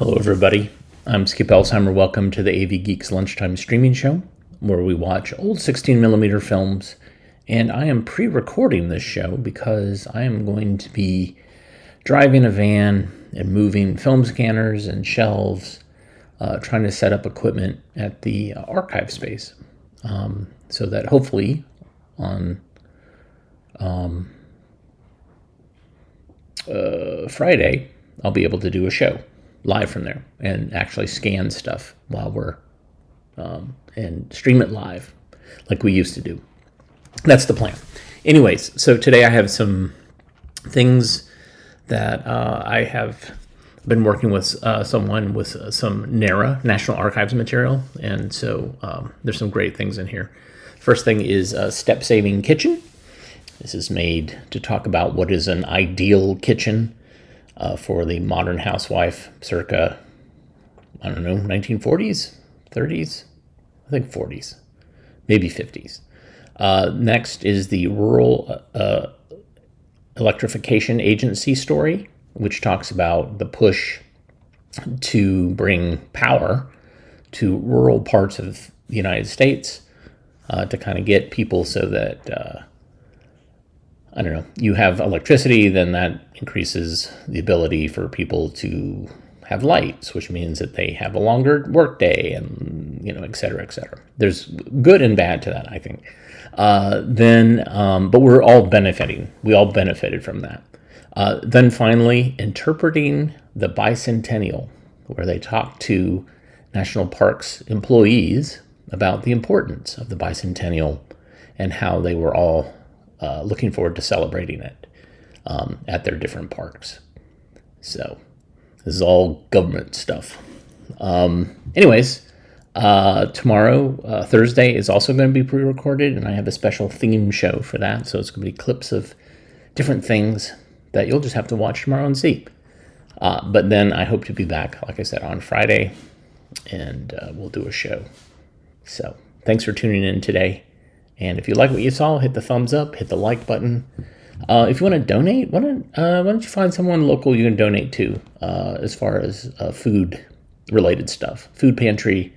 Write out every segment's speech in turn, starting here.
Hello, everybody. I'm Skip Elsheimer. Welcome to the AV Geeks Lunchtime streaming show, where we watch old 16mm films. And I am pre-recording this show because I am going to be driving a van and moving film scanners and shelves, trying to set up equipment at the archive space, so that hopefully on Friday, I'll be able to do a show live from there and actually scan stuff while we're and stream it live like we used to do. That's the plan. Anyways, so today I have some things that I have been working with someone with some NARA, National Archives material, and so there's some great things in here. First thing is a step-saving kitchen. This is made to talk about what is an ideal kitchen for the modern housewife circa, 1940s, 30s, I think 40s, maybe 50s. Next is the Rural Electrification Agency story, which talks about the push to bring power to rural parts of the United States to kind of get people so that you have electricity, then that increases the ability for people to have lights, which means that they have a longer workday and, et cetera, et cetera. There's good and bad to that, I think. But we're all benefiting. We all benefited from that. Then finally, Interpreting the Bicentennial, where they talk to national parks employees about the importance of the bicentennial and how they were all looking forward to celebrating it at their different parks. So this is all government stuff. Anyways, tomorrow, Thursday, is also going to be pre-recorded, and I have a special theme show for that. So it's going to be clips of different things that you'll just have to watch tomorrow and see. But then I hope to be back, like I said, on Friday, and we'll do a show. So thanks for tuning in today. And if you like what you saw, hit the thumbs up, hit the like button. If you want to donate, why don't you find someone local you can donate to as far as food-related stuff, food pantry,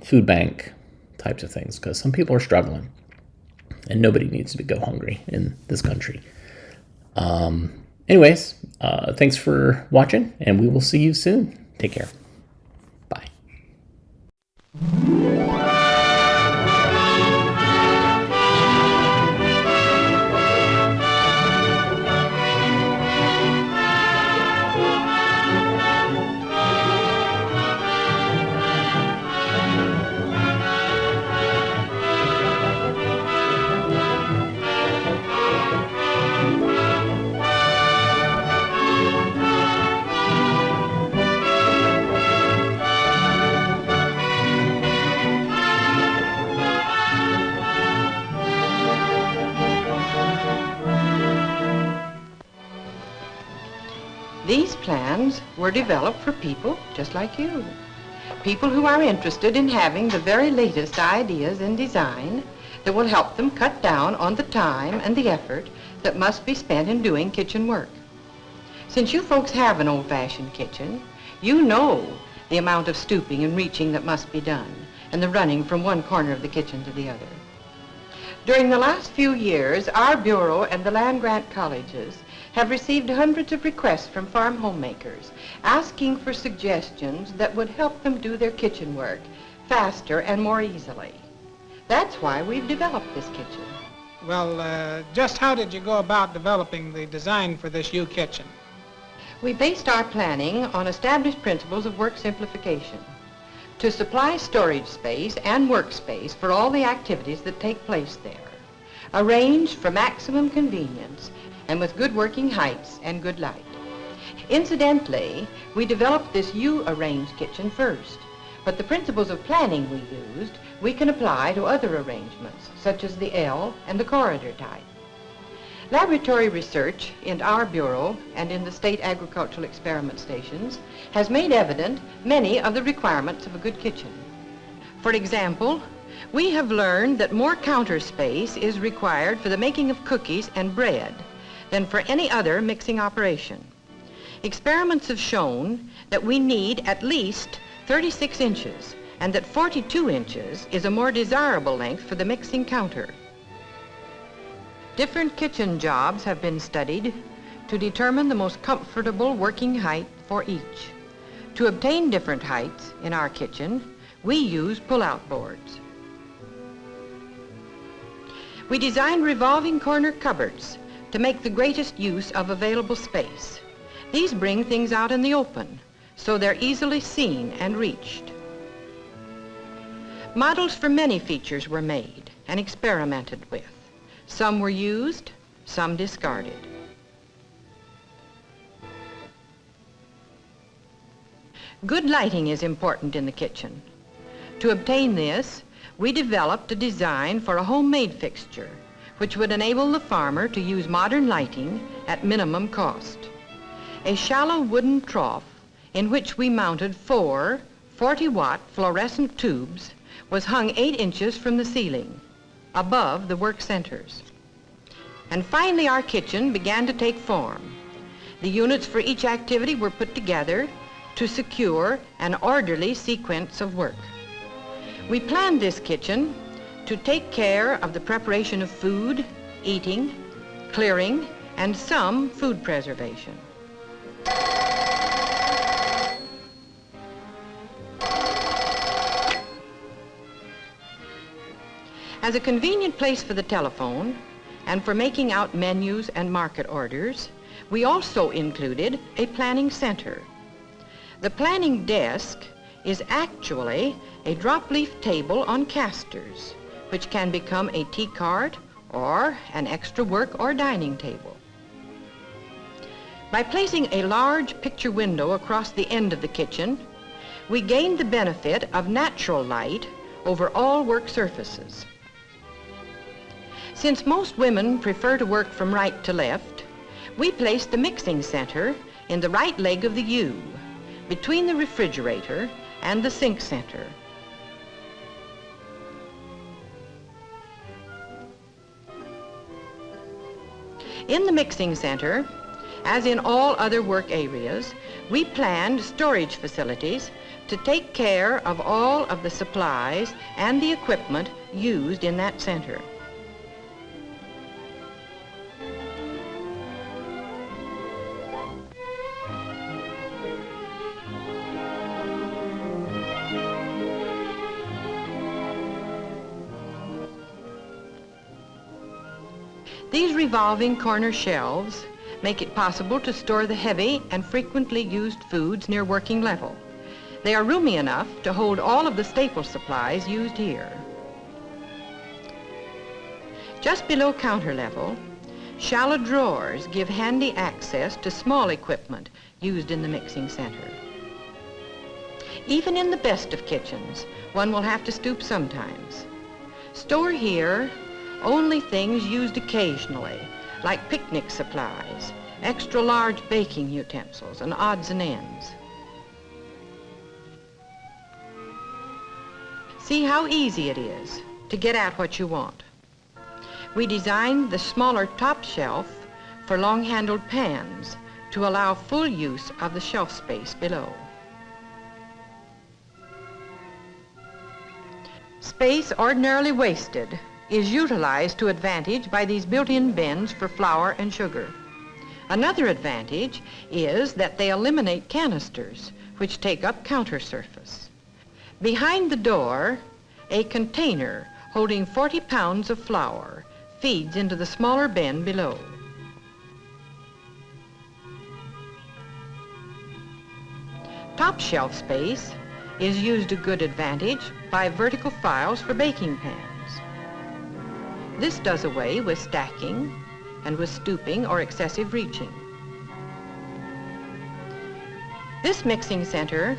food bank types of things, because some people are struggling, and nobody needs to go hungry in this country. Anyways, thanks for watching, and we will see you soon. Take care. Bye. These plans were developed for people just like you. People who are interested in having the very latest ideas in design that will help them cut down on the time and the effort that must be spent in doing kitchen work. Since you folks have an old-fashioned kitchen, you know the amount of stooping and reaching that must be done and the running from one corner of the kitchen to the other. During the last few years, our Bureau and the land-grant colleges have received hundreds of requests from farm homemakers asking for suggestions that would help them do their kitchen work faster and more easily. That's why we've developed this kitchen. Well, just how did you go about developing the design for this U-kitchen? We based our planning on established principles of work simplification to supply storage space and workspace for all the activities that take place there, arranged for maximum convenience and with good working heights and good light. Incidentally, we developed this U-arranged kitchen first, but the principles of planning we used, we can apply to other arrangements, such as the L and the corridor type. Laboratory research in our Bureau and in the state agricultural experiment stations has made evident many of the requirements of a good kitchen. For example, we have learned that more counter space is required for the making of cookies and bread than for any other mixing operation. Experiments have shown that we need at least 36 inches and that 42 inches is a more desirable length for the mixing counter. Different kitchen jobs have been studied to determine the most comfortable working height for each. To obtain different heights in our kitchen, we use pull-out boards. We designed revolving corner cupboards to make the greatest use of available space. These bring things out in the open, so they're easily seen and reached. Models for many features were made and experimented with. Some were used, some discarded. Good lighting is important in the kitchen. To obtain this, we developed a design for a homemade fixture, which would enable the farmer to use modern lighting at minimum cost. A shallow wooden trough in which we mounted four 40-watt fluorescent tubes was hung 8 inches from the ceiling, above the work centers. And finally our kitchen began to take form. The units for each activity were put together to secure an orderly sequence of work. We planned this kitchen to take care of the preparation of food, eating, clearing, and some food preservation. As a convenient place for the telephone and for making out menus and market orders, we also included a planning center. The planning desk is actually a drop-leaf table on casters, which can become a tea cart or an extra work or dining table. By placing a large picture window across the end of the kitchen, we gained the benefit of natural light over all work surfaces. Since most women prefer to work from right to left, we placed the mixing center in the right leg of the U, between the refrigerator and the sink center. In the mixing center, as in all other work areas, we planned storage facilities to take care of all of the supplies and the equipment used in that center. These revolving corner shelves make it possible to store the heavy and frequently used foods near working level. They are roomy enough to hold all of the staple supplies used here. Just below counter level, shallow drawers give handy access to small equipment used in the mixing center. Even in the best of kitchens, one will have to stoop sometimes. Store here only things used occasionally, like picnic supplies, extra large baking utensils, and odds and ends. See how easy it is to get at what you want. We designed the smaller top shelf for long-handled pans to allow full use of the shelf space below. Space ordinarily wasted is utilized to advantage by these built-in bins for flour and sugar. Another advantage is that they eliminate canisters, which take up counter surface. Behind the door, a container holding 40 pounds of flour feeds into the smaller bin below. Top shelf space is used to good advantage by vertical files for baking pans. This does away with stacking and with stooping or excessive reaching. This mixing center,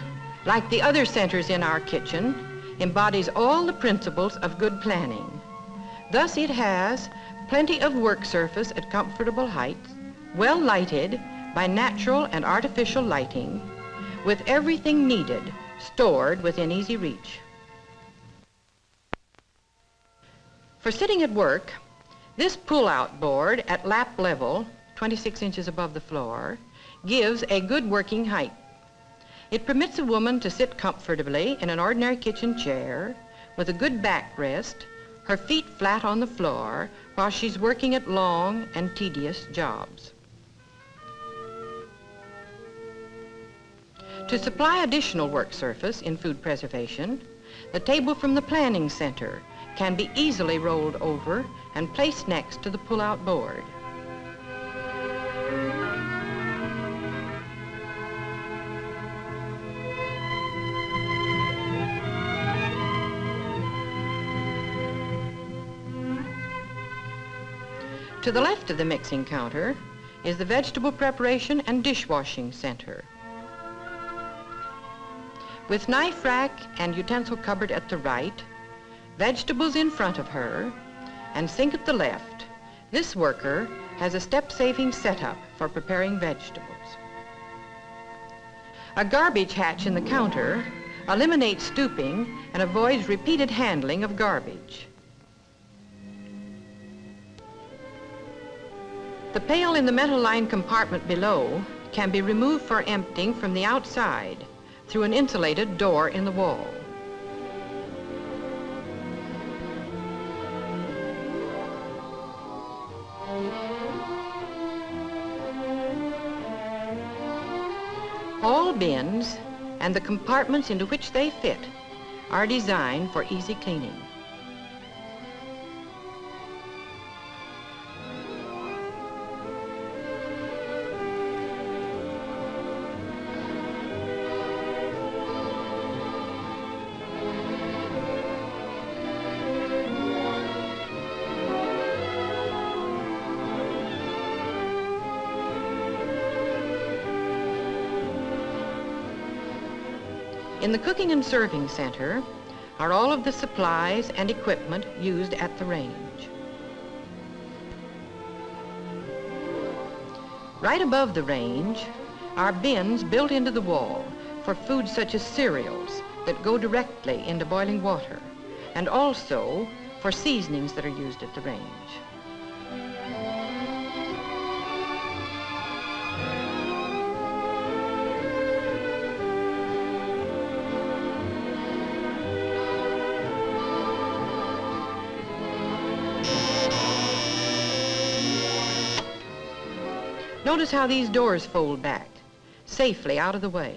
like the other centers in our kitchen, embodies all the principles of good planning. Thus it has plenty of work surface at comfortable heights, well lighted by natural and artificial lighting, with everything needed stored within easy reach. For sitting at work, this pull-out board at lap level, 26 inches above the floor, gives a good working height. It permits a woman to sit comfortably in an ordinary kitchen chair with a good backrest, her feet flat on the floor while she's working at long and tedious jobs. To supply additional work surface in food preservation, the table from the planning center can be easily rolled over and placed next to the pull-out board. To the left of the mixing counter is the vegetable preparation and dishwashing center. With knife rack and utensil cupboard at the right, vegetables in front of her, and sink at the left, this worker has a step-saving setup for preparing vegetables. A garbage hatch in the counter eliminates stooping and avoids repeated handling of garbage. The pail in the metal-lined compartment below can be removed for emptying from the outside through an insulated door in the wall. All bins and the compartments into which they fit are designed for easy cleaning. In the cooking and serving center are all of the supplies and equipment used at the range. Right above the range are bins built into the wall for foods such as cereals that go directly into boiling water, and also for seasonings that are used at the range. Notice how these doors fold back, safely out of the way.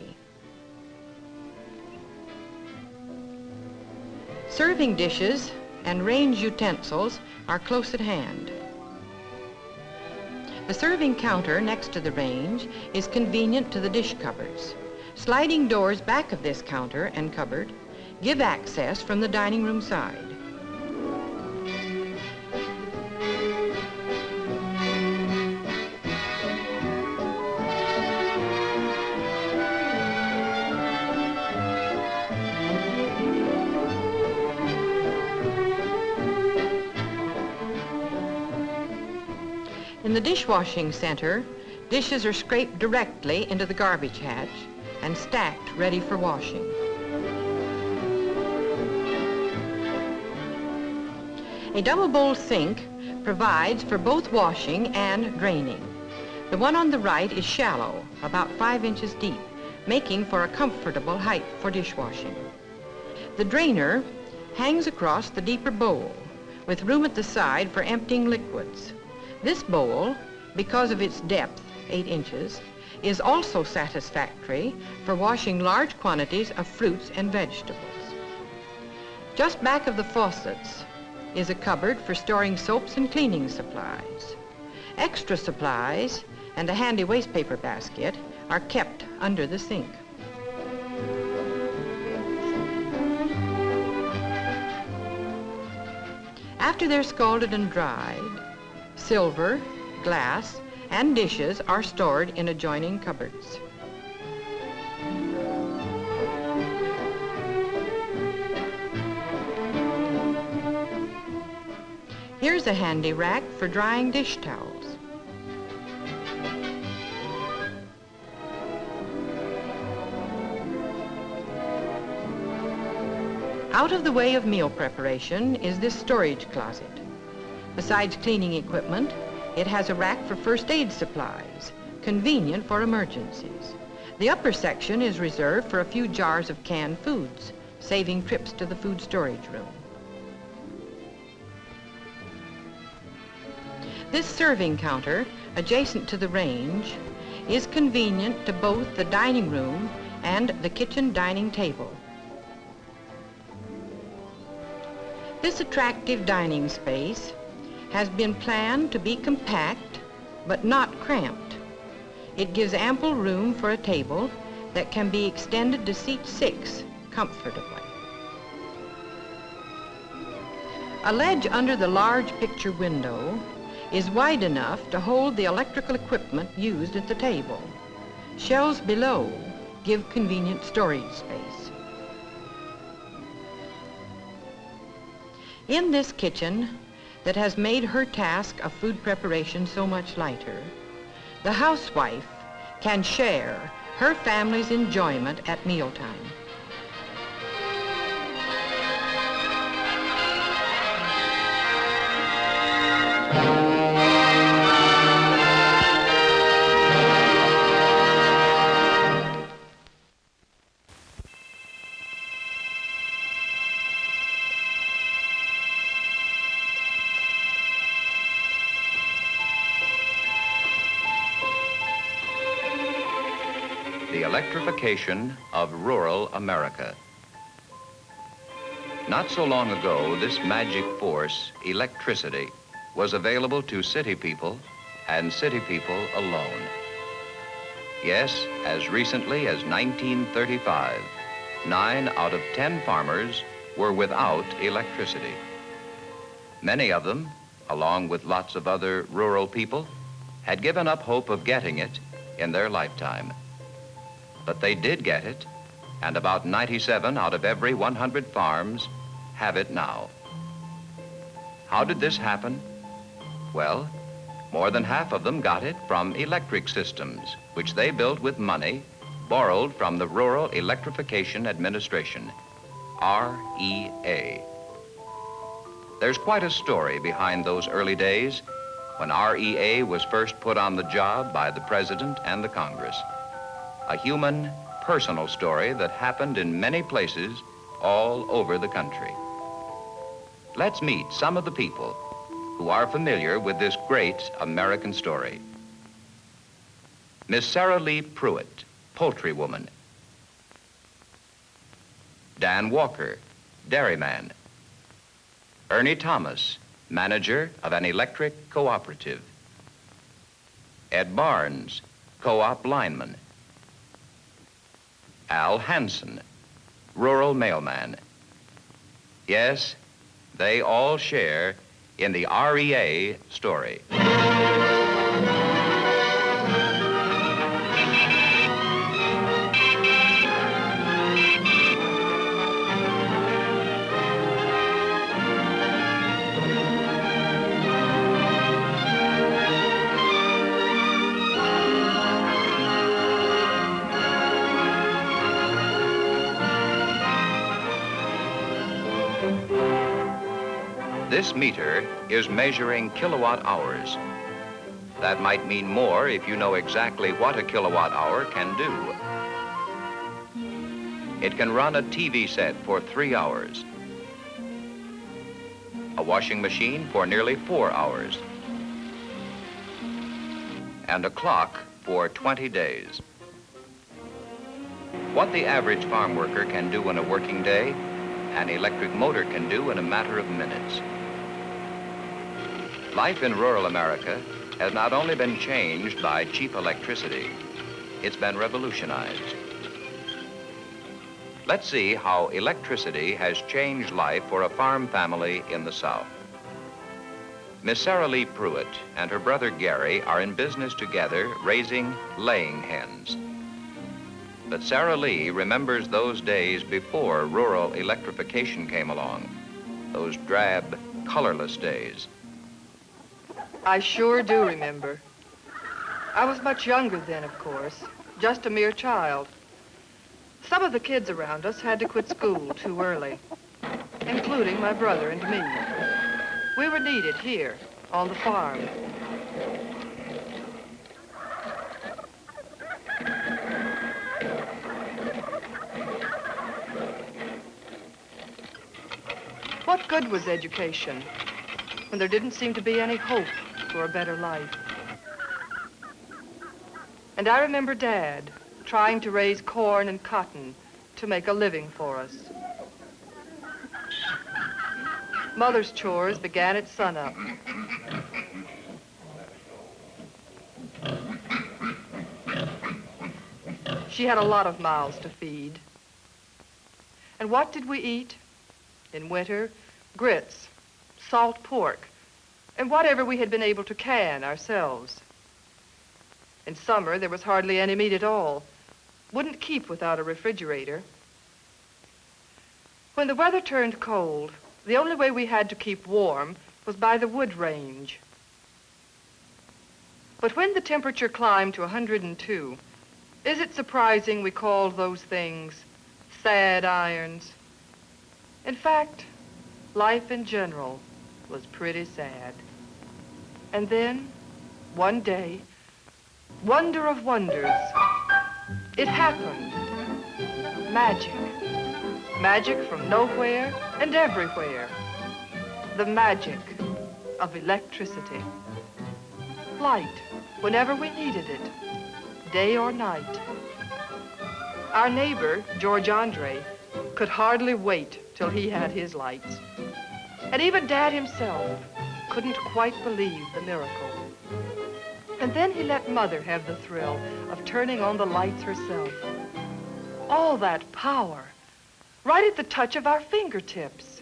Serving dishes and range utensils are close at hand. The serving counter next to the range is convenient to the dish cupboards. Sliding doors back of this counter and cupboard give access from the dining room side. In the dishwashing center, dishes are scraped directly into the garbage hatch and stacked ready for washing. A double bowl sink provides for both washing and draining. The one on the right is shallow, about 5 inches deep, making for a comfortable height for dishwashing. The drainer hangs across the deeper bowl with room at the side for emptying liquids. This bowl, because of its depth, 8 inches, is also satisfactory for washing large quantities of fruits and vegetables. Just back of the faucets is a cupboard for storing soaps and cleaning supplies. Extra supplies and a handy waste paper basket are kept under the sink. After they're scalded and dried, silver, glass, and dishes are stored in adjoining cupboards. Here's a handy rack for drying dish towels. Out of the way of meal preparation is this storage closet. Besides cleaning equipment, it has a rack for first aid supplies, convenient for emergencies. The upper section is reserved for a few jars of canned foods, saving trips to the food storage room. This serving counter, adjacent to the range, is convenient to both the dining room and the kitchen dining table. This attractive dining space has been planned to be compact but not cramped. It gives ample room for a table that can be extended to seat 6 comfortably. A ledge under the large picture window is wide enough to hold the electrical equipment used at the table. Shelves below give convenient storage space. In this kitchen that has made her task of food preparation so much lighter, the housewife can share her family's enjoyment at mealtime. The electrification of rural America. Not so long ago, this magic force, electricity, was available to city people and city people alone. Yes, as recently as 1935, 9 out of 10 farmers were without electricity. Many of them, along with lots of other rural people, had given up hope of getting it in their lifetime. But they did get it, and about 97 out of every 100 farms have it now. How did this happen? Well, more than half of them got it from electric systems, which they built with money borrowed from the Rural Electrification Administration, REA. There's quite a story behind those early days when REA was first put on the job by the President and the Congress. A human, personal story that happened in many places all over the country. Let's meet some of the people who are familiar with this great American story. Miss Sarah Lee Pruitt, poultry woman. Dan Walker, dairyman. Ernie Thomas, manager of an electric cooperative. Ed Barnes, co-op lineman. Al Hansen, rural mailman. Yes, they all share in the REA story. This meter is measuring kilowatt hours. That might mean more if you know exactly what a kilowatt hour can do. It can run a TV set for 3 hours, a washing machine for nearly 4 hours, and a clock for 20 days. What the average farm worker can do in a working day, an electric motor can do in a matter of minutes. Life in rural America has not only been changed by cheap electricity, it's been revolutionized. Let's see how electricity has changed life for a farm family in the South. Miss Sarah Lee Pruitt and her brother Gary are in business together raising laying hens. But Sarah Lee remembers those days before rural electrification came along, those drab, colorless days. I sure do remember. I was much younger then, of course, just a mere child. Some of the kids around us had to quit school too early, including my brother and me. We were needed here on the farm. What good was education when there didn't seem to be any hope for a better life? And I remember Dad trying to raise corn and cotton to make a living for us. Mother's chores began at sunup. She had a lot of mouths to feed. And what did we eat? In winter, grits, salt pork, and whatever we had been able to can ourselves. In summer, there was hardly any meat at all. Wouldn't keep without a refrigerator. When the weather turned cold, the only way we had to keep warm was by the wood range. But when the temperature climbed to 102, is it surprising we called those things sad irons? In fact, life in general was pretty sad. And then, one day, wonder of wonders, it happened. Magic. Magic from nowhere and everywhere. The magic of electricity. Light whenever we needed it, day or night. Our neighbor, George Andre, could hardly wait till he had his lights. And even Dad himself couldn't quite believe the miracle. And then he let Mother have the thrill of turning on the lights herself. All that power, right at the touch of our fingertips.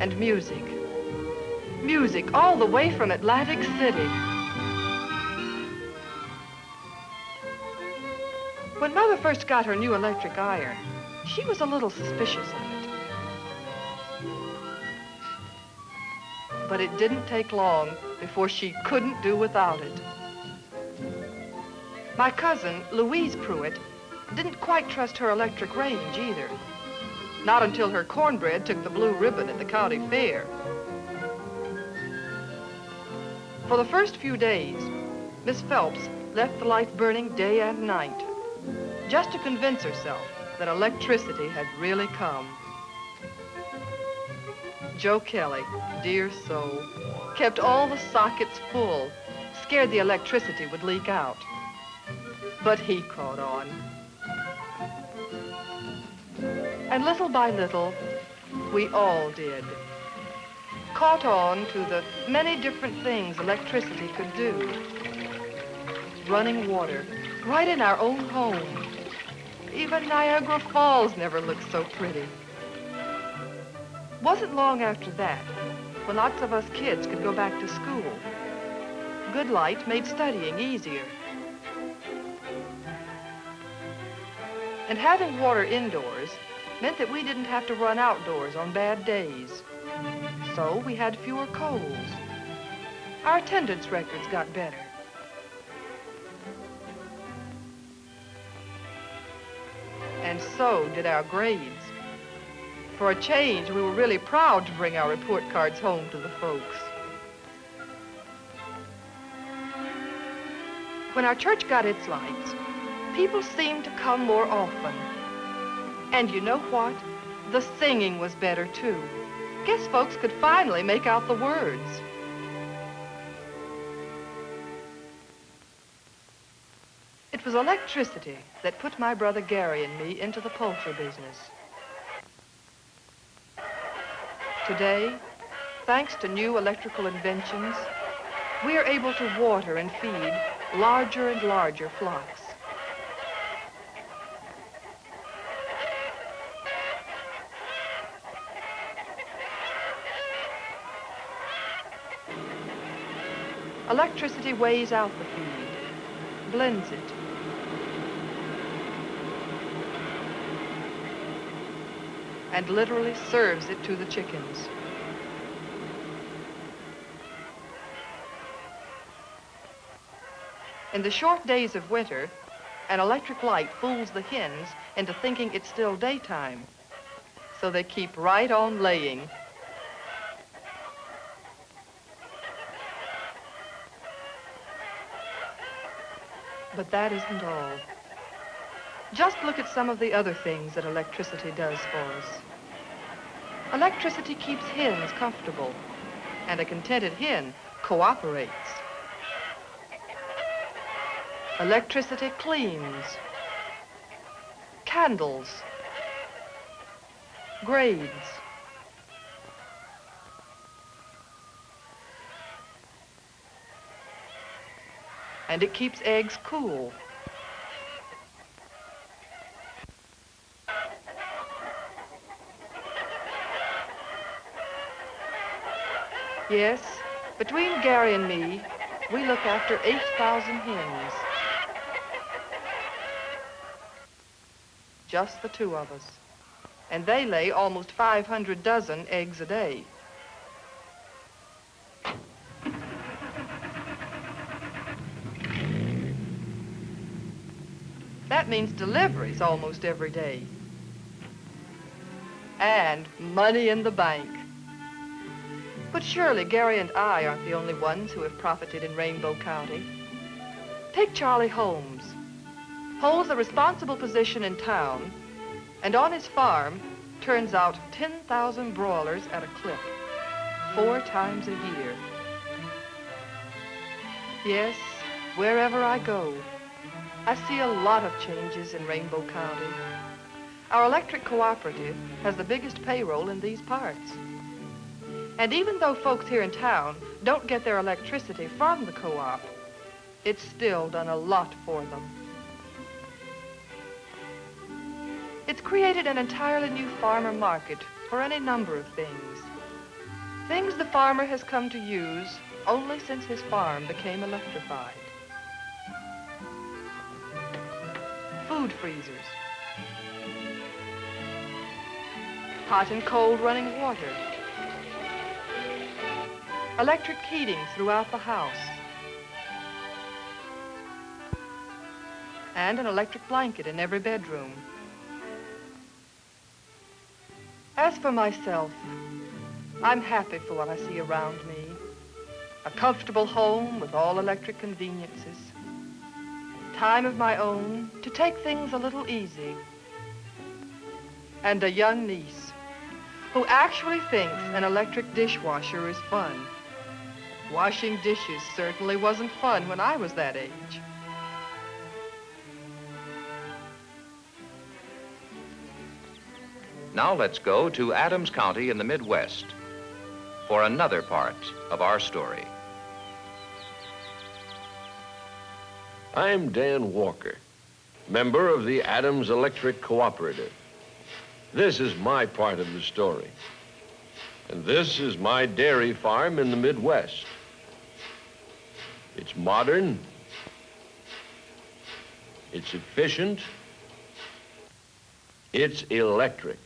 And music. Music all the way from Atlantic City. When Mother first got her new electric iron, she was a little suspicious of it. But it didn't take long before she couldn't do without it. My cousin, Louise Pruitt, didn't quite trust her electric range either. Not until her cornbread took the blue ribbon at the county fair. For the first few days, Miss Phelps left the light burning day and night, just to convince herself that electricity had really come. Joe Kelly, dear soul, kept all the sockets full, scared the electricity would leak out. But he caught on. And little by little, we all did. Caught on to the many different things electricity could do. Running water, right in our own home. Even Niagara Falls never looked so pretty. Wasn't long after that when lots of us kids could go back to school. Good light made studying easier. And having water indoors meant that we didn't have to run outdoors on bad days. So we had fewer colds. Our attendance records got better. And so did our grades. For a change, we were really proud to bring our report cards home to the folks. When our church got its lights, people seemed to come more often. And you know what? The singing was better, too. Guess folks could finally make out the words. It was electricity that put my brother Gary and me into the poultry business. Today, thanks to new electrical inventions, we are able to water and feed larger and larger flocks. Electricity weighs out the feed, blends it, and literally serves it to the chickens. In the short days of winter, an electric light fools the hens into thinking it's still daytime, so they keep right on laying. But that isn't all. Just look at some of the other things that electricity does for us. Electricity keeps hens comfortable, and a contented hen cooperates. Electricity cleans, candles, grades, and it keeps eggs cool. Yes, between Gary and me, we look after 8,000 hens. Just the two of us. And they lay almost 500 dozen eggs a day. That means deliveries almost every day. And money in the bank. But surely Gary and I aren't the only ones who have profited in Rainbow County. Take Charlie Holmes. Holds a responsible position in town, and on his farm turns out 10,000 broilers at a clip, 4 times a year. Yes, wherever I go, I see a lot of changes in Rainbow County. Our electric cooperative has the biggest payroll in these parts. And even though folks here in town don't get their electricity from the co-op, it's still done a lot for them. It's created an entirely new farmer market for any number of things. Things the farmer has come to use only since his farm became electrified. Food freezers. Hot and cold running water. Electric heating throughout the house. And an electric blanket in every bedroom. As for myself, I'm happy for what I see around me. A comfortable home with all electric conveniences. Time of my own to take things a little easy. And a young niece who actually thinks an electric dishwasher is fun. Washing dishes certainly wasn't fun when I was that age. Now let's go to Adams County in the Midwest for another part of our story. I'm Dan Walker, member of the Adams Electric Cooperative. This is my part of the story. And this is my dairy farm in the Midwest. It's modern, it's efficient, it's electric.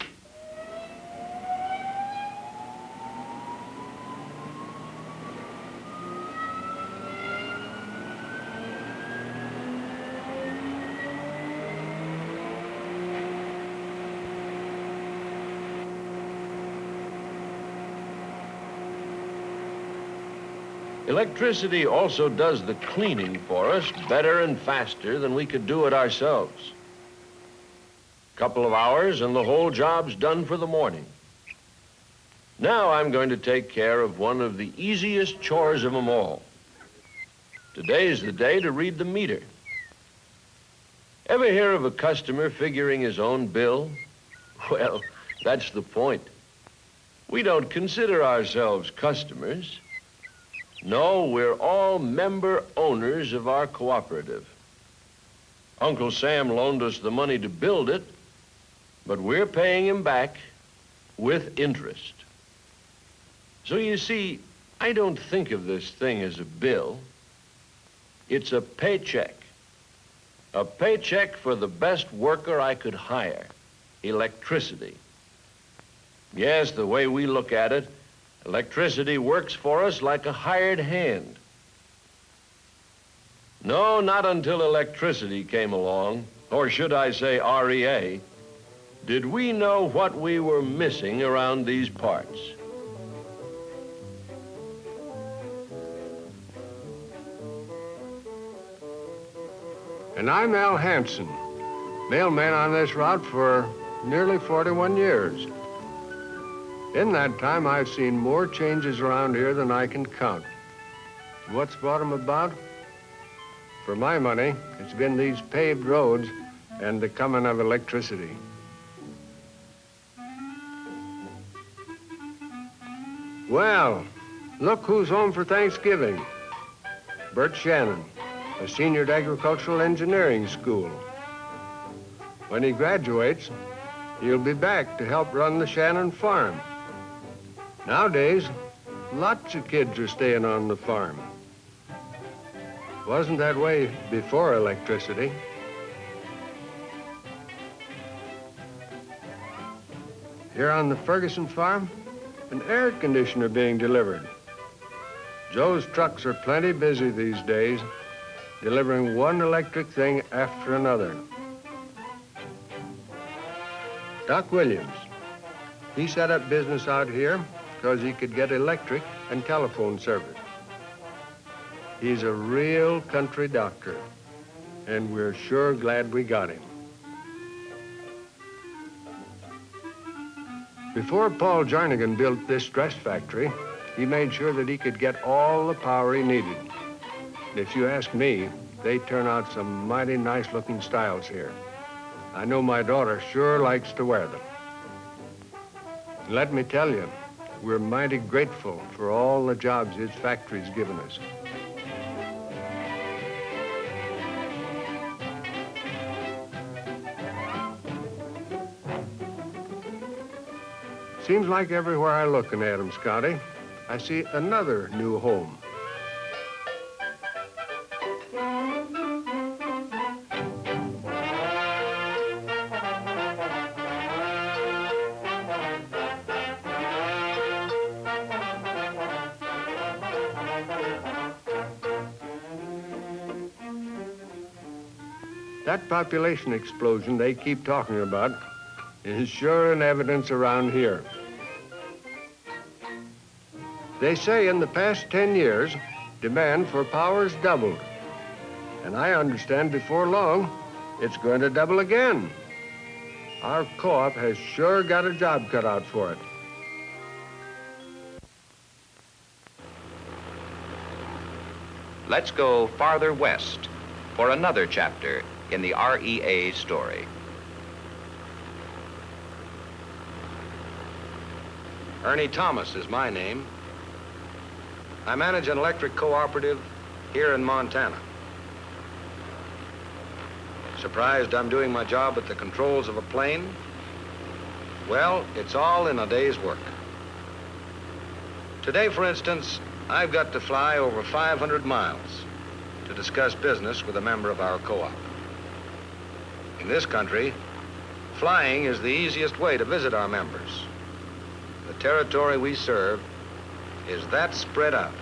Electricity also does the cleaning for us better and faster than we could do it ourselves. A couple of hours and the whole job's done for the morning. Now I'm going to take care of one of the easiest chores of them all. Today's the day to read the meter. Ever hear of a customer figuring his own bill? Well, that's the point. We don't consider ourselves customers. No, we're all member owners of our cooperative. Uncle Sam loaned us the money to build it, but we're paying him back with interest. So you see, I don't think of this thing as a bill. It's a paycheck. A paycheck for the best worker I could hire, electricity. Yes, the way we look at it, electricity works for us like a hired hand. No, not until electricity came along, or should I say REA, did we know what we were missing around these parts. And I'm Al Hansen, mailman on this route for nearly 41 years. In that time, I've seen more changes around here than I can count. What's brought them about? For my money, it's been these paved roads and the coming of electricity. Well, look who's home for Thanksgiving. Bert Shannon, a senior at agricultural engineering school. When he graduates, he'll be back to help run the Shannon farm. Nowadays, lots of kids are staying on the farm. Wasn't that way before electricity. Here on the Ferguson farm, an air conditioner being delivered. Joe's trucks are plenty busy these days, delivering one electric thing after another. Doc Williams, he set up business out here because he could get electric and telephone service. He's a real country doctor, and we're sure glad we got him. Before Paul Jarnigan built this dress factory, he made sure that he could get all the power he needed. And if you ask me, they turn out some mighty nice-looking styles here. I know my daughter sure likes to wear them. And let me tell you, we're mighty grateful for all the jobs his factory's given us. Seems like everywhere I look in Adams County, I see another new home. That population explosion they keep talking about is sure an evidence around here. They say in the past 10 years, demand for power's doubled. And I understand before long, it's going to double again. Our co-op has sure got a job cut out for it. Let's go farther west for another chapter in the REA story. Ernie Thomas is my name. I manage an electric cooperative here in Montana. Surprised I'm doing my job at the controls of a plane? Well, it's all in a day's work. Today, for instance, I've got to fly over 500 miles to discuss business with a member of our co-op. In this country, flying is the easiest way to visit our members. The territory we serve is that spread out.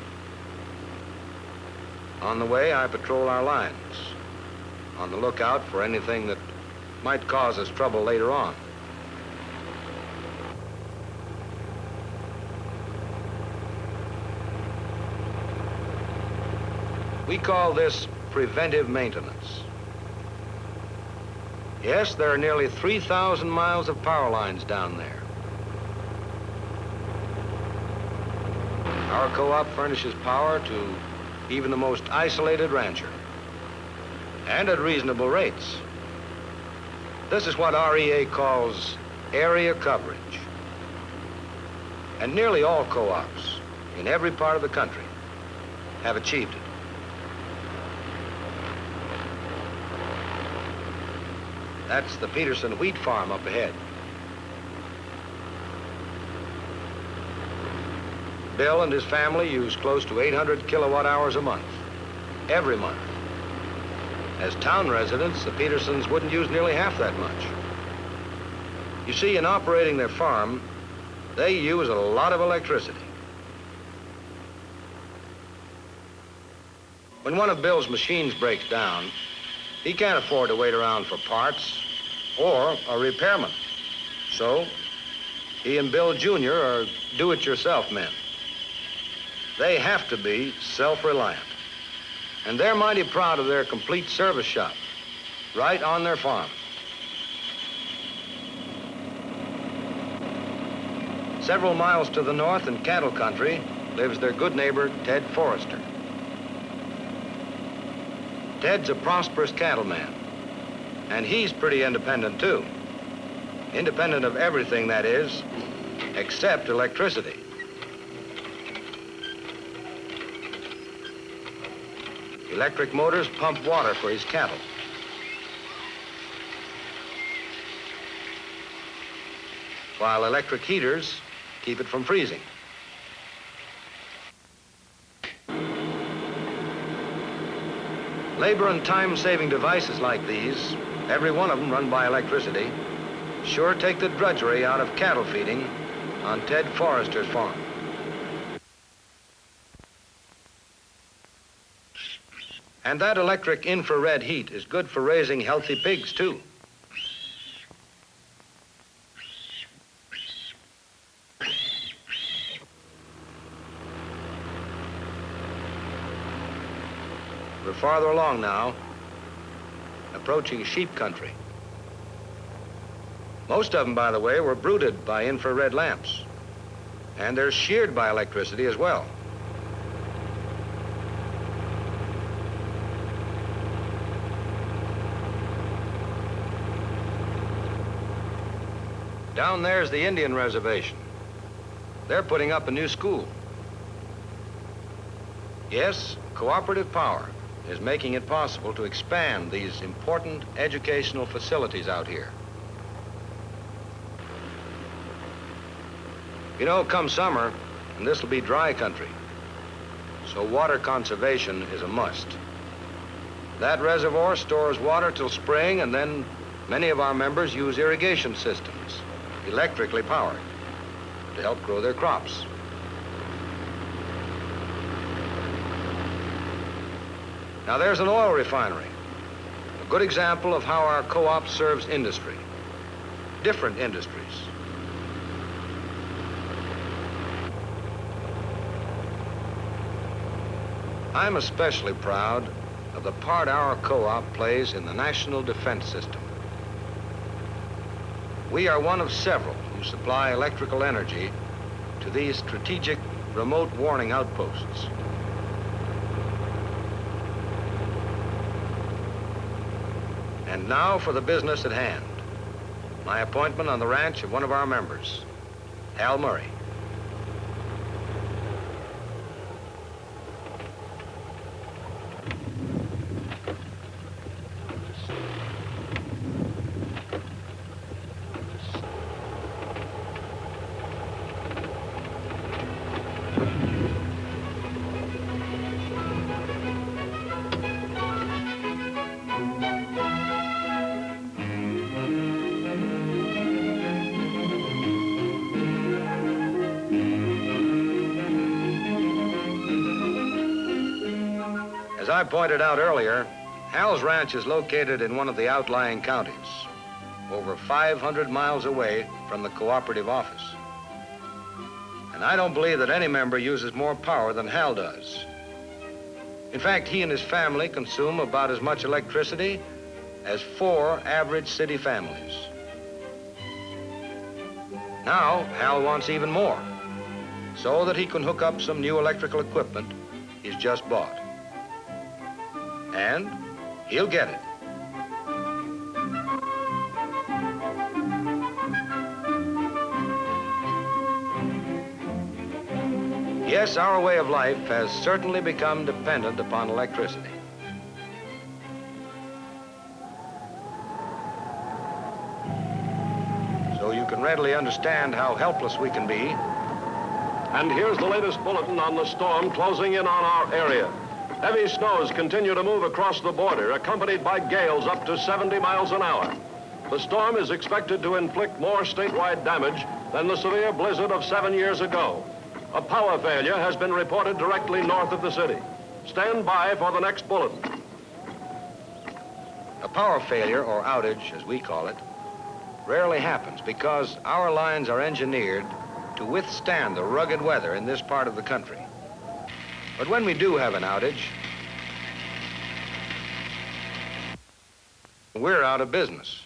On the way, I patrol our lines, on the lookout for anything that might cause us trouble later on. We call this preventive maintenance. Yes, there are nearly 3,000 miles of power lines down there. Our co-op furnishes power to even the most isolated rancher, and at reasonable rates. This is what REA calls area coverage. And nearly all co-ops in every part of the country have achieved it. That's the Peterson wheat farm up ahead. Bill and his family use close to 800 kilowatt hours a month, every month. As town residents, the Petersons wouldn't use nearly half that much. You see, in operating their farm, they use a lot of electricity. When one of Bill's machines breaks down, he can't afford to wait around for parts or a repairman. So, he and Bill Jr. are do-it-yourself men. They have to be self-reliant. And they're mighty proud of their complete service shop right on their farm. Several miles to the north in cattle country lives their good neighbor, Ted Forrester. Ted's a prosperous cattleman, and he's pretty independent too. Independent of everything, that is, except electricity. Electric motors pump water for his cattle. While electric heaters keep it from freezing. Labor and time-saving devices like these, every one of them run by electricity, sure take the drudgery out of cattle feeding on Ted Forrester's farm. And that electric infrared heat is good for raising healthy pigs, too. We're farther along now, approaching sheep country. Most of them, by the way, were brooded by infrared lamps, and they're sheared by electricity as well. Down there's the Indian reservation. They're putting up a new school. Yes, cooperative power is making it possible to expand these important educational facilities out here. You know, come summer, and this will be dry country, so water conservation is a must. That reservoir stores water till spring, and then many of our members use irrigation systems, electrically powered, to help grow their crops. Now there's an oil refinery, a good example of how our co-op serves industry, different industries. I'm especially proud of the part our co-op plays in the national defense system. We are one of several who supply electrical energy to these strategic remote warning outposts. And now for the business at hand. My appointment on the ranch of one of our members, Hal Murray. As I pointed out earlier, Hal's ranch is located in one of the outlying counties, over 500 miles away from the cooperative office. And I don't believe that any member uses more power than Hal does. In fact, he and his family consume about as much electricity as 4 average city families. Now, Hal wants even more, so that he can hook up some new electrical equipment he's just bought. And he'll get it. Yes, our way of life has certainly become dependent upon electricity. So you can readily understand how helpless we can be. And here's the latest bulletin on the storm closing in on our area. Heavy snows continue to move across the border, accompanied by gales up to 70 miles an hour. The storm is expected to inflict more statewide damage than the severe blizzard of 7 years ago. A power failure has been reported directly north of the city. Stand by for the next bulletin. A power failure, or outage as we call it, rarely happens because our lines are engineered to withstand the rugged weather in this part of the country. But when we do have an outage, we're out of business.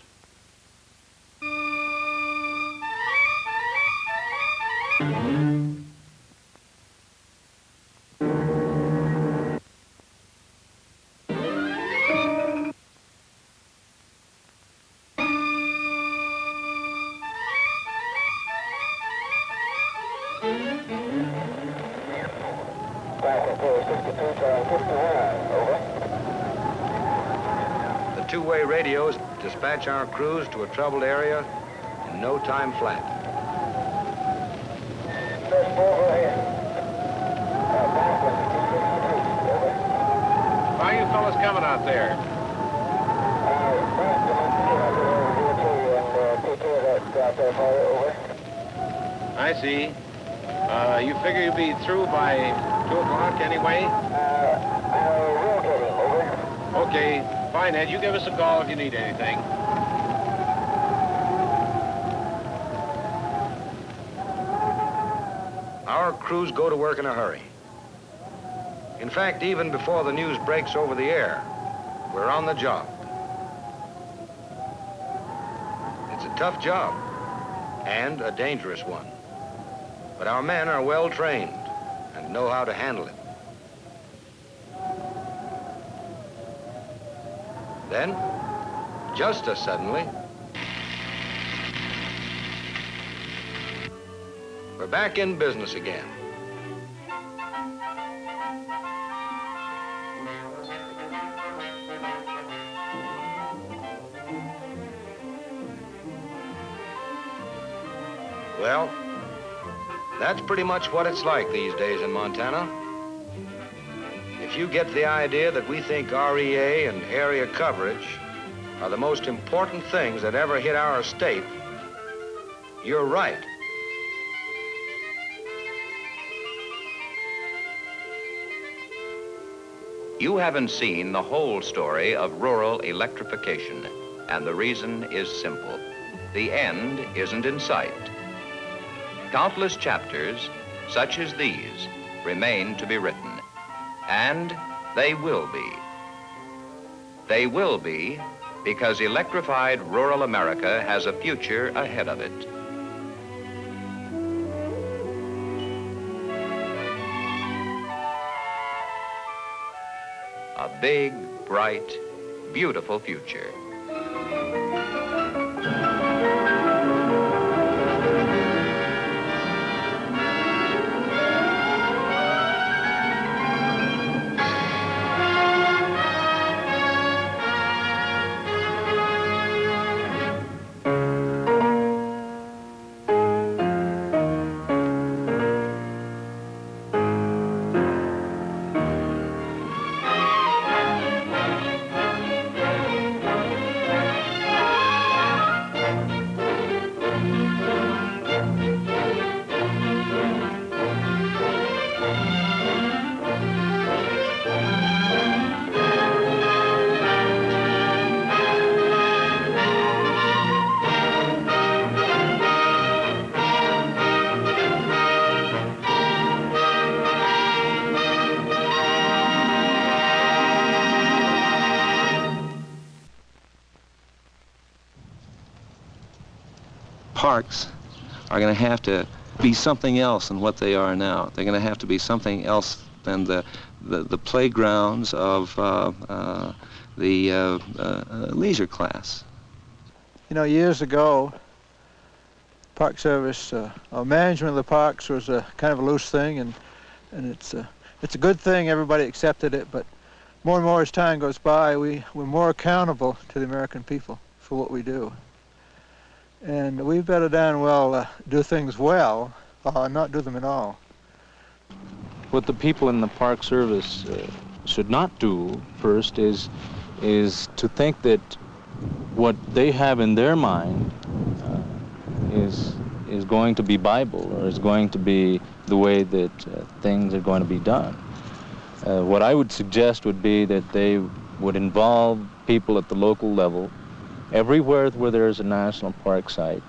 two-way radios dispatch our crews to a troubled area in no time flat. How are you fellas coming out there? I see. You figure you'll be through by 2 o'clock anyway? Okay, fine, Ed. You give us a call if you need anything. Our crews go to work in a hurry. In fact, even before the news breaks over the air, we're on the job. It's a tough job and a dangerous one. But our men are well trained and know how to handle it. Then, just as suddenly, we're back in business again. Well, that's pretty much what it's like these days in Montana. If you get the idea that we think REA and area coverage are the most important things that ever hit our state, you're right. You haven't seen the whole story of rural electrification, and the reason is simple. The end isn't in sight. Countless chapters, such as these, remain to be written, and they will be. They will be because electrified rural America has a future ahead of it. A big, bright, beautiful future. Parks are going to have to be something else than what they are now. They're going to have to be something else than the playgrounds of the leisure class. You know, years ago, Park Service, management of the parks was a kind of a loose thing, and it's a good thing. Everybody accepted it, but more and more as time goes by, we're more accountable to the American people for what we do. And we better damn well do things well, not do them at all. What the people in the Park Service should not do first is to think that what they have in their mind is going to be Bible, or is going to be the way that things are going to be done. What I would suggest would be that they would involve people at the local level, everywhere where there is a national park site,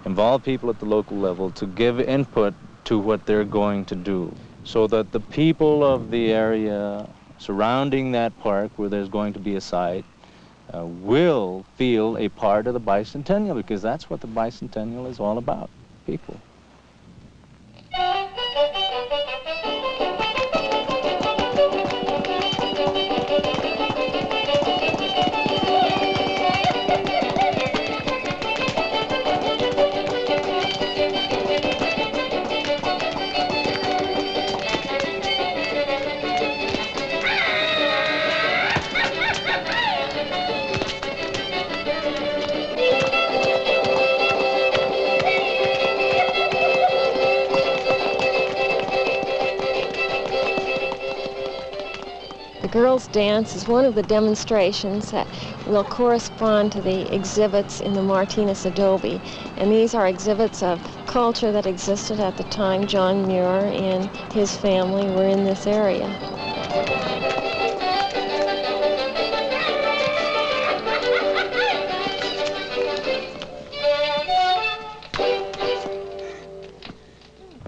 involve people at the local level to give input to what they're going to do, so that the people of the area surrounding that park where there's going to be a site will feel a part of the bicentennial, because that's what the bicentennial is all about, people. girls' dance is one of the demonstrations that will correspond to the exhibits in the Martinez Adobe. And these are exhibits of culture that existed at the time John Muir and his family were in this area.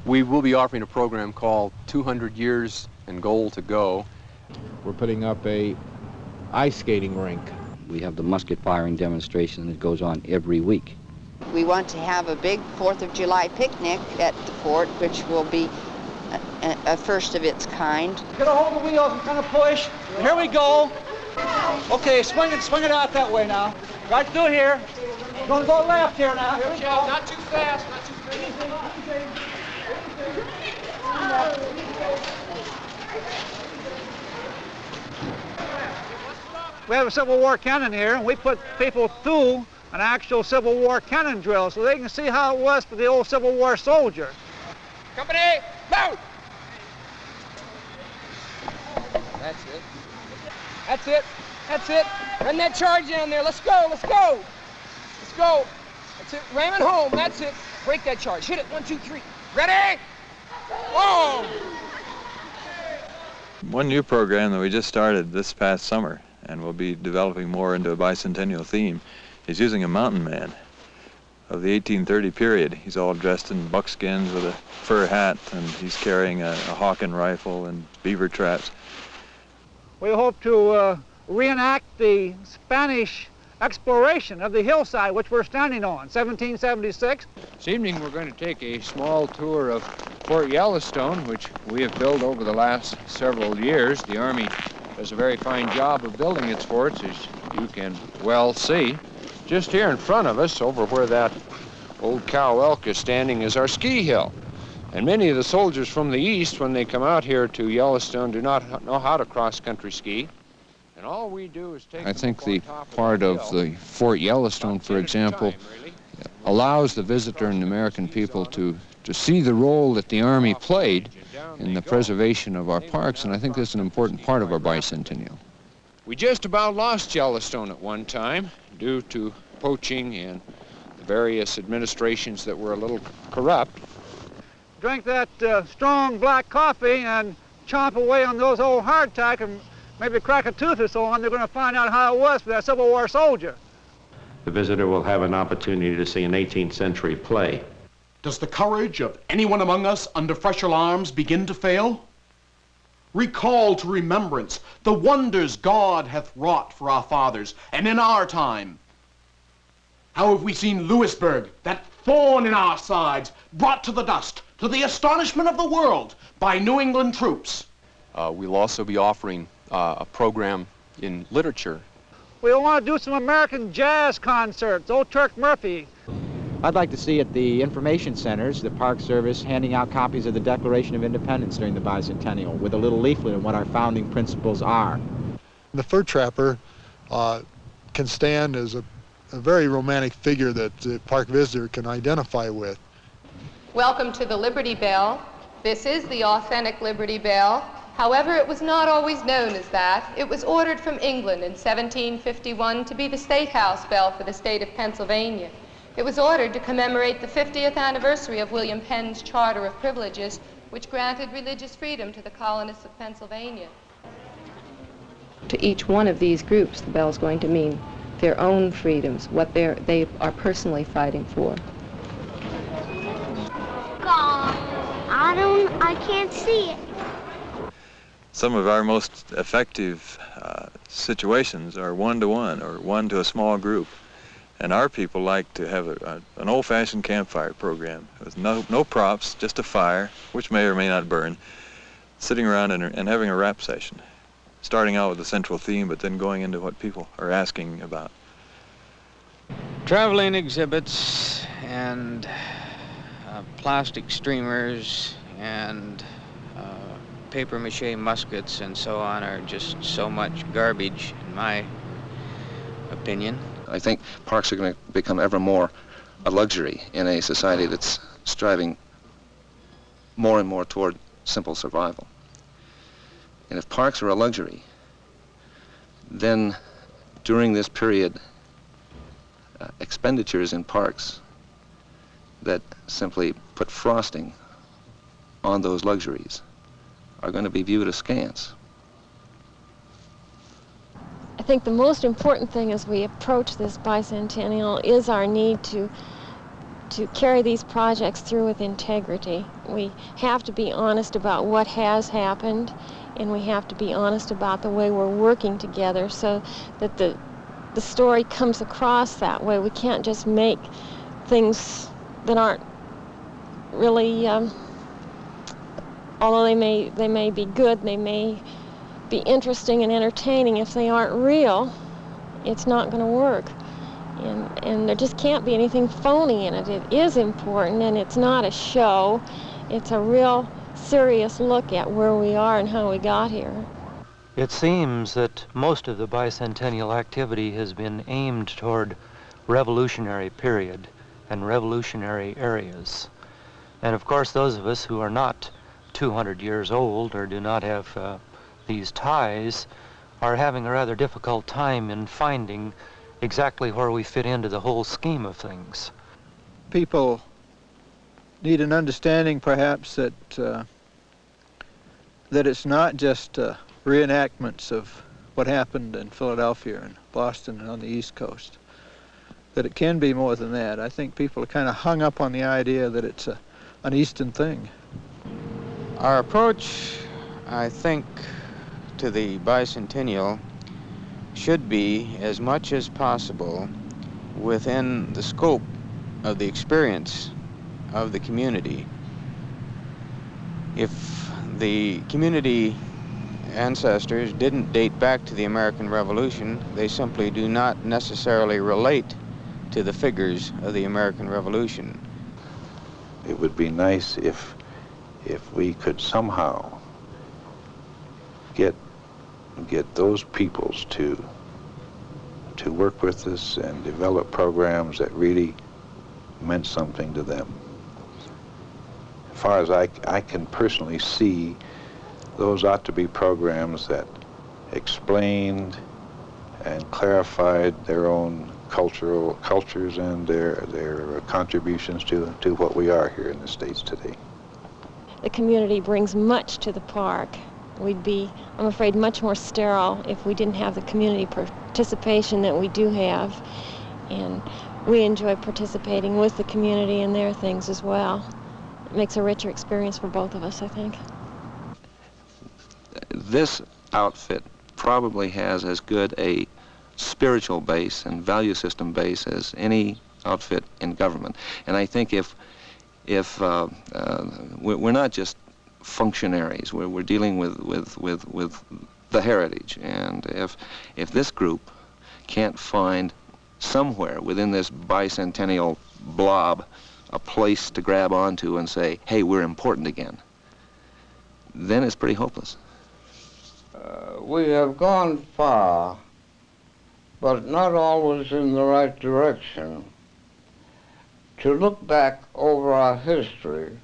We will be offering a program called 200 Years and Goal to Go. We're putting up a ice skating rink. We have the musket firing demonstration that goes on every week. We want to have a big 4th of July picnic at the fort, which will be a first of its kind. Get a hold of the wheels and kind of push. Here we go. Okay, swing it out that way now. Right through here. Gonna go left here now. Here we go. Not too fast, not too crazy. We have a Civil War cannon here, and we put people through an actual Civil War cannon drill so they can see how it was for the old Civil War soldier. Company, move! That's it. That's it. That's it. Run that charge down there. Let's go. Let's go. Let's go. That's it. Ram it home. That's it. Break that charge. Hit it. 1, 2, 3. Ready? Whoa! One new program that we just started this past summer, and we'll be developing more into a bicentennial theme, is using a mountain man of the 1830 period. He's all dressed in buckskins with a fur hat, and he's carrying a Hawken rifle and beaver traps. We hope to reenact the Spanish exploration of the hillside which we're standing on, 1776. This evening we're going to take a small tour of Fort Yellowstone, which we have built over the last several years. The Army does a very fine job of building its forts, as you can well see. Just here in front of us, over where that old cow elk is standing, is our ski hill. And many of the soldiers from the east, when they come out here to Yellowstone, do not know how to cross-country ski. And all we do is take... I think the part of the Fort Yellowstone, for example, allows the visitor and the American people to see the role that the Army played in the preservation of our parks, and I think that's an important part of our bicentennial. We just about lost Yellowstone at one time due to poaching and the various administrations that were a little corrupt. Drink that strong black coffee and chomp away on those old hardtack and maybe crack a tooth or so, and they're going to find out how it was for that Civil War soldier. The visitor will have an opportunity to see an 18th century play. Does the courage of anyone among us under fresh alarms begin to fail? Recall to remembrance the wonders God hath wrought for our fathers and in our time. How have we seen Louisburg, that thorn in our sides, brought to the dust, to the astonishment of the world, by New England troops? We'll also be offering a program in literature. We want to do some American jazz concerts, old Turk Murphy. I'd like to see at the information centers the Park Service handing out copies of the Declaration of Independence during the bicentennial with a little leaflet on what our founding principles are. The fur trapper can stand as a very romantic figure that the park visitor can identify with. Welcome to the Liberty Bell. This is the authentic Liberty Bell. However, it was not always known as that. It was ordered from England in 1751 to be the State House bell for the state of Pennsylvania. It was ordered to commemorate the 50th anniversary of William Penn's Charter of Privileges, which granted religious freedom to the colonists of Pennsylvania. To each one of these groups, the bell's going to mean their own freedoms, what they are personally fighting for. I can't see it. Some of our most effective situations are one-to-one or one to a small group. And our people like to have an old-fashioned campfire program with no props, just a fire, which may or may not burn, sitting around and having a rap session, starting out with a central theme, but then going into what people are asking about. Traveling exhibits and plastic streamers and papier-mâché muskets and so on are just so much garbage, in my opinion. I think parks are going to become ever more a luxury in a society that's striving more and more toward simple survival. And if parks are a luxury, then during this period, expenditures in parks that simply put frosting on those luxuries are going to be viewed askance. I think the most important thing as we approach this bicentennial is our need to carry these projects through with integrity. We have to be honest about what has happened, and we have to be honest about the way we're working together so that the story comes across that way. We can't just make things that aren't really, although they may be good, they may be interesting and entertaining, if they aren't real, it's not going to work. And there just can't be anything phony in it. It is important, and it's not a show. It's a real serious look at where we are and how we got here. It seems that most of the bicentennial activity has been aimed toward revolutionary period and revolutionary areas. And of course, those of us who are not 200 years old or do not have these ties are having a rather difficult time in finding exactly where we fit into the whole scheme of things. People need an understanding, perhaps, that it's not just reenactments of what happened in Philadelphia and Boston and on the East Coast, that it can be more than that. I think people are kind of hung up on the idea that it's an Eastern thing. Our approach, I think, to the bicentennial should be, as much as possible, within the scope of the experience of the community. If the community ancestors didn't date back to the American Revolution, they simply do not necessarily relate to the figures of the American Revolution. It would be nice if we could somehow get those peoples to work with us and develop programs that really meant something to them. As far as I can personally see, those ought to be programs that explained and clarified their own cultures and their contributions to what we are here in the States today. The community brings much to the park. We'd be, I'm afraid, much more sterile if we didn't have the community participation that we do have. And we enjoy participating with the community in their things as well. It makes a richer experience for both of us, I think. This outfit probably has as good a spiritual base and value system base as any outfit in government. And I think if we're not just functionaries, we're dealing with the heritage, and if this group can't find somewhere within this bicentennial blob a place to grab onto and say, hey, we're important again, then it's pretty hopeless. We have gone far, but not always in the right direction. To look back over our history,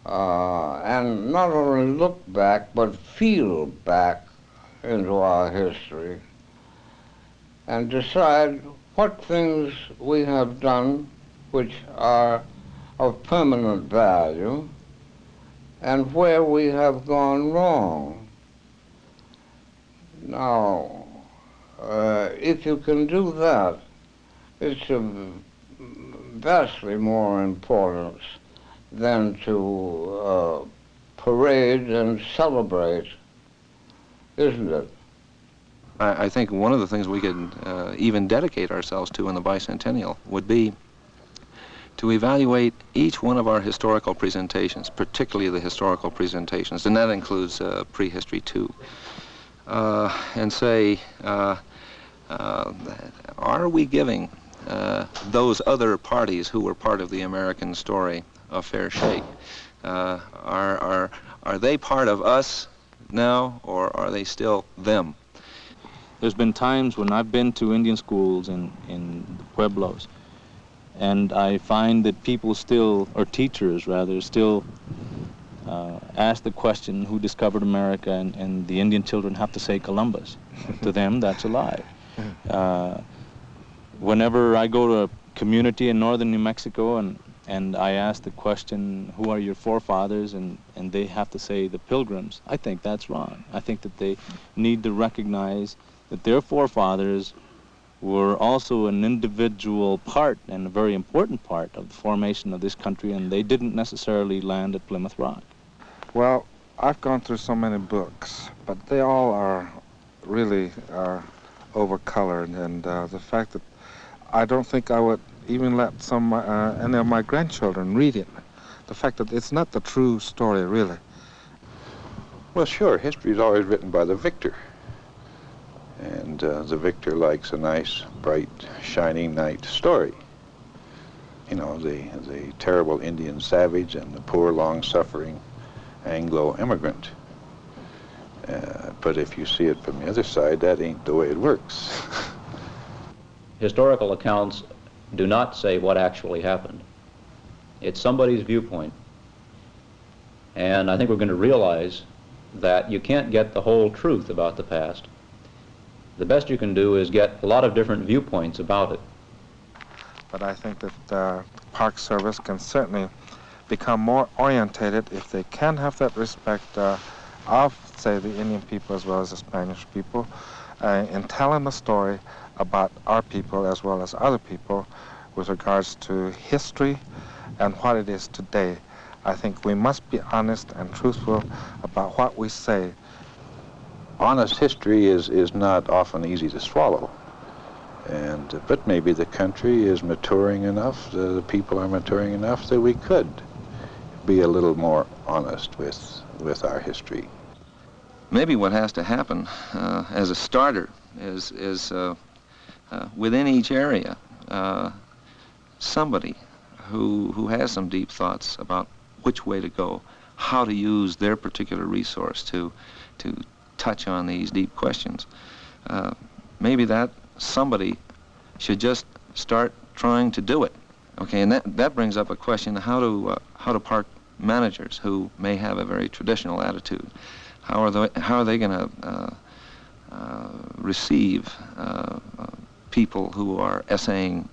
and not only look back, but feel back into our history, and decide what things we have done which are of permanent value, and where we have gone wrong. Now, if you can do that, it's of vastly more importance than to parade and celebrate, isn't it? I think one of the things we could even dedicate ourselves to in the bicentennial would be to evaluate each one of our historical presentations, particularly the historical presentations, and that includes prehistory too, and say, are we giving those other parties who were part of the American story a fair shake? Are they part of us now, or are they still them? There's been times when I've been to Indian schools in the Pueblos, and I find that people still, or teachers rather, still ask the question, who discovered America, and the Indian children have to say Columbus. To them, that's a lie. Whenever I go to a community in northern New Mexico and I ask the question, who are your forefathers, and they have to say the Pilgrims, I think that's wrong. I think that they need to recognize that their forefathers were also an individual part, and a very important part, of the formation of this country, and they didn't necessarily land at Plymouth Rock. Well, I've gone through so many books, but they all are really overcolored, and the fact that I don't think I would even let any of my grandchildren read it. The fact that it's not the true story, really. Well, sure, history is always written by the victor. And the victor likes a nice, bright, shining knight story. You know, the terrible Indian savage and the poor, long-suffering Anglo immigrant. But if you see it from the other side, that ain't the way it works. Historical accounts do not say what actually happened. It's somebody's viewpoint. And I think we're going to realize that you can't get the whole truth about the past. The best you can do is get a lot of different viewpoints about it. But I think that the Park Service can certainly become more orientated if they can have that respect of, say, the Indian people as well as the Spanish people, in telling the story about our people as well as other people with regards to history and what it is today. I think we must be honest and truthful about what we say. Honest history is not often easy to swallow, but maybe the country is maturing enough, the people are maturing enough that we could be a little more honest with our history. Maybe what has to happen as a starter is within each area, somebody who has some deep thoughts about which way to go, how to use their particular resource to touch on these deep questions. Maybe that somebody should just start trying to do it. Okay, and that brings up a question: how do park managers who may have a very traditional attitude, how are they going to receive people who are essaying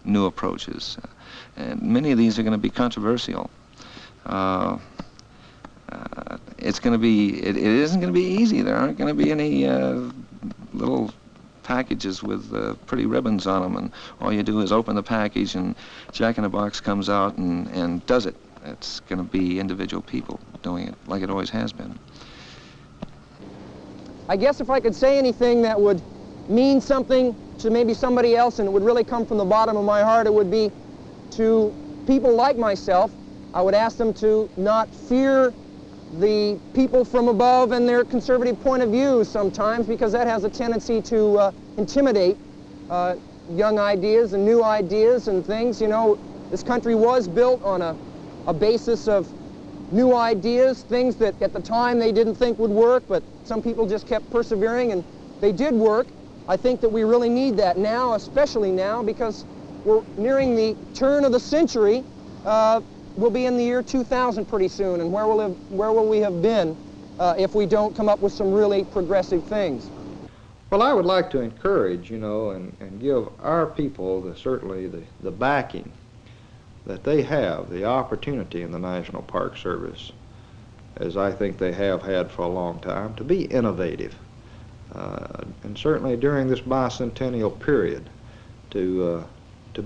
new approaches? And many of these are going to be controversial. It isn't going to be easy. There aren't going to be any little packages with pretty ribbons on them, and all you do is open the package and Jack in the Box comes out and does it. It's going to be individual people doing it like it always has been. I guess if I could say anything that would mean something to maybe somebody else and it would really come from the bottom of my heart, it would be to people like myself. I would ask them to not fear the people from above and their conservative point of view sometimes, because that has a tendency to intimidate young ideas and new ideas and things. You know, this country was built on a basis of new ideas, things that at the time they didn't think would work, but some people just kept persevering and they did work. I think that we really need that now, especially now, because we're nearing the turn of the century. We'll be in the year 2000 pretty soon, and where will we have been if we don't come up with some really progressive things? Well, I would like to encourage, you know, and give our people certainly the backing that they have, the opportunity in the National Park Service, as I think they have had for a long time, to be innovative. And certainly during this bicentennial period, to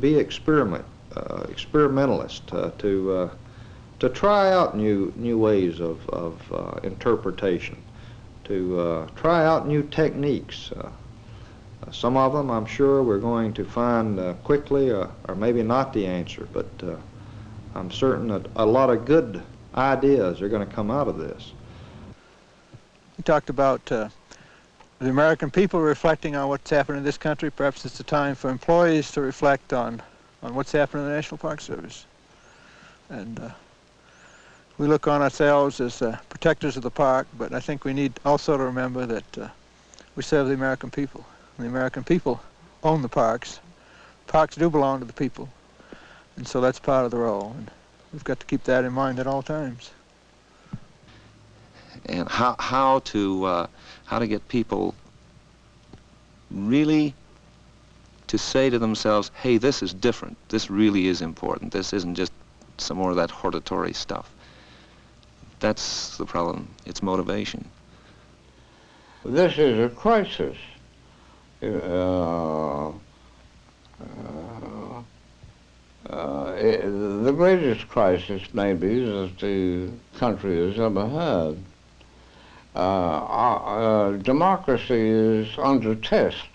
be experimentalist, to try out new ways of interpretation, to try out new techniques. Some of them, I'm sure, we're going to find quickly, or maybe not the answer, but I'm certain that a lot of good ideas are going to come out of this. You talked about the American people reflecting on what's happened in this country. Perhaps it's a time for employees to reflect on what's happening in the National Park Service. And we look on ourselves as protectors of the park, but I think we need also to remember that we serve the American people. And the American people own the parks. Parks do belong to the people, and so that's part of the role. And we've got to keep that in mind at all times. And how to get people really to say to themselves, hey, this is different. This really is important. This isn't just some more of that hortatory stuff. That's the problem. It's motivation. This is a crisis. The greatest crisis, maybe, that the country has ever had. Democracy is under test.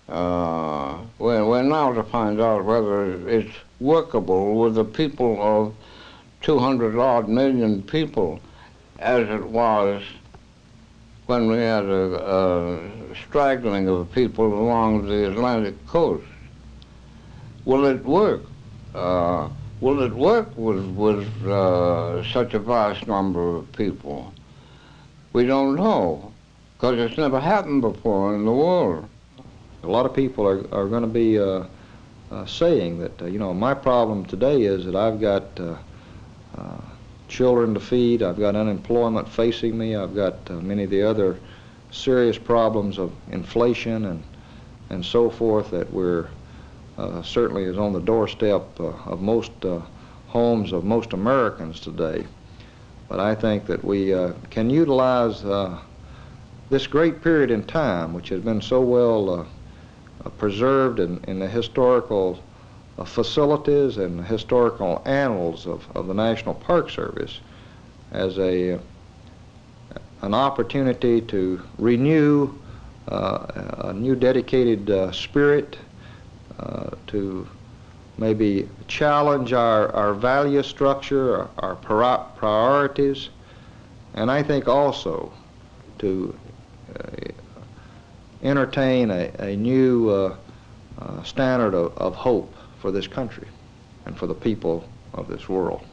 We're now to find out whether it's workable with the people of 200-odd million people, as it was when we had a straggling of people along the Atlantic coast. Will it work? Will it work with such a vast number of people? We don't know, because it's never happened before in the world. A lot of people are going to be saying that, you know, my problem today is that I've got children to feed, I've got unemployment facing me, I've got many of the other serious problems of inflation and so forth that we're certainly is on the doorstep of most homes of most Americans today. But I think that we can utilize this great period in time, which has been so well preserved in the historical facilities and the historical annals of the National Park Service, as an opportunity to renew a new dedicated spirit, to maybe challenge our value structure, our priorities, and I think also to entertain a new standard of hope for this country and for the people of this world.